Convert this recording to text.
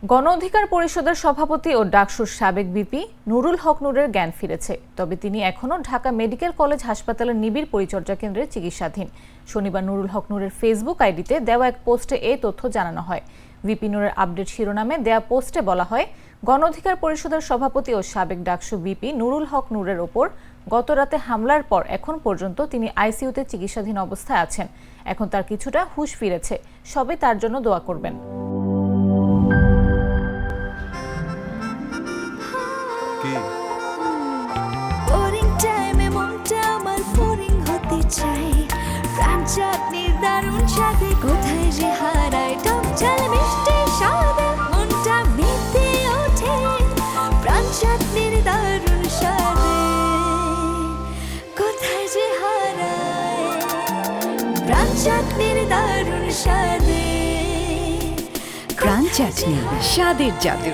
গণ অধিকার পরিষদের সভাপতি ও ডাকসুর সাবেক বিপি নুরুল হক নূরের জ্ঞান ফিরেছে, তবে তিনি এখনও ঢাকা মেডিকেল কলেজ হাসপাতালের নিবিড় পরিচর্যা কেন্দ্রে চিকিৎসাধীন। শনিবার নুরুল হক নূরের ফেসবুক আইডিতে দেওয়া এক পোস্টে এই তথ্য জানানো হয়। বিপি নূরের আপডেট শিরোনামে দেয়া পোস্টে বলা হয়, গণ অধিকার পরিষদের সভাপতি ও সাবেক ডাকসু বিপি নুরুল হক নূরের ওপর গত রাতে হামলার পর এখন পর্যন্ত তিনি আইসিইউতে চিকিৎসাধীন অবস্থায় আছেন। এখন তার কিছুটা হুঁশ ফিরেছে, সবাই তার জন্য দোয়া করবেন। কোথায় যে হারায় টক ঝাল মিষ্টি স্বাদে মনটা মেতে ওঠে প্রাণ চাটনির দারুণ স্বাদে। কোথায় যে হারায় প্রাণ চাটনির দারুণ স্বাদে। প্রাণ চাটনি, স্বাদের জাদু।